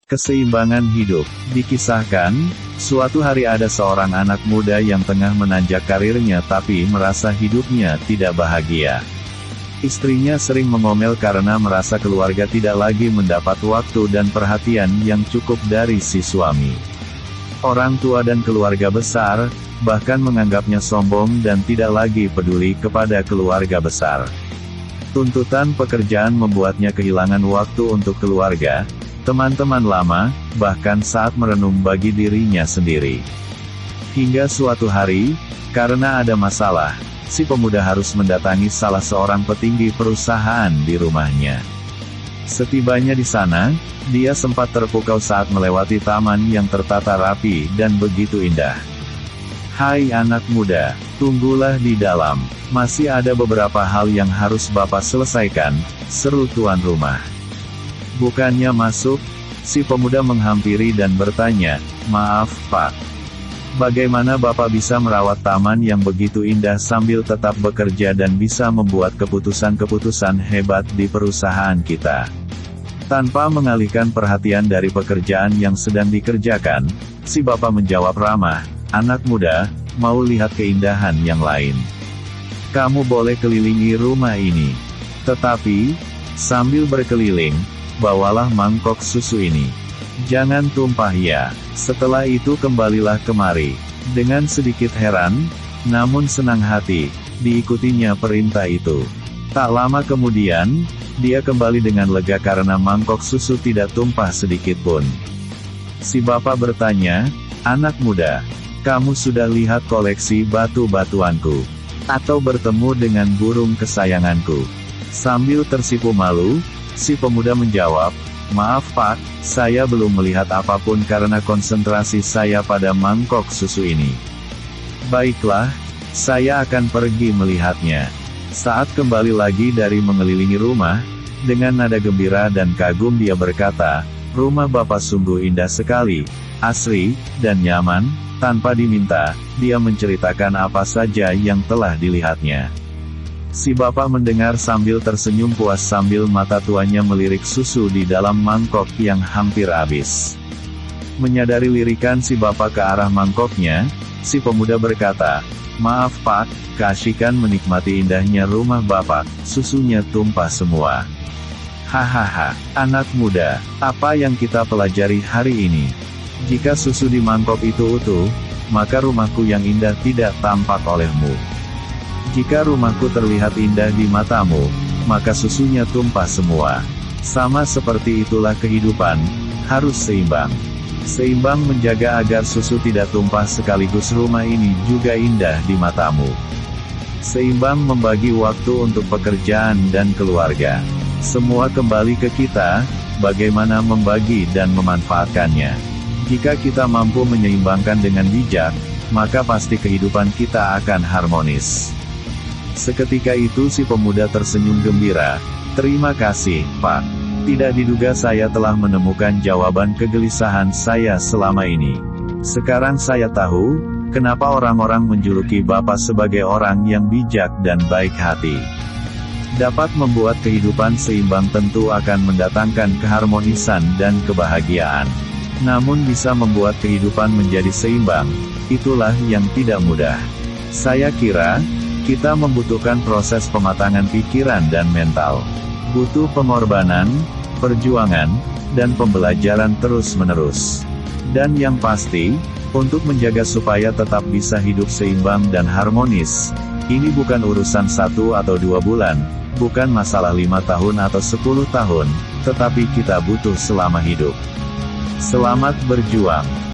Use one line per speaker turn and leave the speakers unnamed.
Keseimbangan hidup. Dikisahkan, suatu hari ada seorang anak muda yang tengah menanjak karirnya tapi merasa hidupnya tidak bahagia. Istrinya sering mengomel karena merasa keluarga tidak lagi mendapat waktu dan perhatian yang cukup dari si suami. Orang tua dan keluarga besar, bahkan menganggapnya sombong dan tidak lagi peduli kepada keluarga besar. Tuntutan pekerjaan membuatnya kehilangan waktu untuk keluarga, teman-teman lama, bahkan saat merenung bagi dirinya sendiri. Hingga suatu hari, karena ada masalah, si pemuda harus mendatangi salah seorang petinggi perusahaan di rumahnya. Setibanya di sana, dia sempat terpukau saat melewati taman yang tertata rapi dan begitu indah. "Hai anak muda, tunggulah di dalam, masih ada beberapa hal yang harus Bapak selesaikan," seru tuan rumah. Bukannya masuk, si pemuda menghampiri dan bertanya, "Maaf, Pak. Bagaimana Bapak bisa merawat taman yang begitu indah sambil tetap bekerja dan bisa membuat keputusan-keputusan hebat di perusahaan kita?" Tanpa mengalihkan perhatian dari pekerjaan yang sedang dikerjakan, si bapak menjawab ramah, "Anak muda, mau lihat keindahan yang lain? Kamu boleh kelilingi rumah ini. Tetapi, sambil berkeliling, bawalah mangkok susu ini. Jangan tumpah ya. Setelah itu kembalilah kemari." Dengan sedikit heran, namun senang hati, diikutinya perintah itu. Tak lama kemudian, dia kembali dengan lega karena mangkok susu tidak tumpah sedikit pun. Si bapak bertanya, "Anak muda, kamu sudah lihat koleksi batu-batuanku? Atau bertemu dengan burung kesayanganku?" Sambil tersipu malu, si pemuda menjawab, "Maaf Pak, saya belum melihat apapun karena konsentrasi saya pada mangkok susu ini." "Baiklah, saya akan pergi melihatnya." Saat kembali lagi dari mengelilingi rumah, dengan nada gembira dan kagum dia berkata, "Rumah Bapak sungguh indah sekali, asri, dan nyaman." Tanpa diminta, dia menceritakan apa saja yang telah dilihatnya. Si bapak mendengar sambil tersenyum puas sambil mata tuanya melirik susu di dalam mangkok yang hampir habis. Menyadari lirikan si bapak ke arah mangkoknya, si pemuda berkata, "Maaf Pak, keasikan menikmati indahnya rumah Bapak, susunya tumpah semua." "Hahaha, anak muda, apa yang kita pelajari hari ini? Jika susu di mangkok itu utuh, maka rumahku yang indah tidak tampak olehmu. Jika rumahku terlihat indah di matamu, maka susunya tumpah semua. Sama seperti itulah kehidupan, harus seimbang. Seimbang menjaga agar susu tidak tumpah sekaligus rumah ini juga indah di matamu. Seimbang membagi waktu untuk pekerjaan dan keluarga. Semua kembali ke kita, bagaimana membagi dan memanfaatkannya. Jika kita mampu menyeimbangkan dengan bijak, maka pasti kehidupan kita akan harmonis." Seketika itu si pemuda tersenyum gembira, "Terima kasih, Pak. Tidak diduga saya telah menemukan jawaban kegelisahan saya selama ini. Sekarang saya tahu, kenapa orang-orang menjuluki Bapak sebagai orang yang bijak dan baik hati. Dapat membuat kehidupan seimbang tentu akan mendatangkan keharmonisan dan kebahagiaan. Namun bisa membuat kehidupan menjadi seimbang, itulah yang tidak mudah. Saya kira, kita membutuhkan proses pematangan pikiran dan mental. Butuh pengorbanan, perjuangan, dan pembelajaran terus-menerus. Dan yang pasti, untuk menjaga supaya tetap bisa hidup seimbang dan harmonis, ini bukan urusan 1 atau 2 bulan, bukan masalah 5 tahun atau 10 tahun, tetapi kita butuh selama hidup. Selamat berjuang.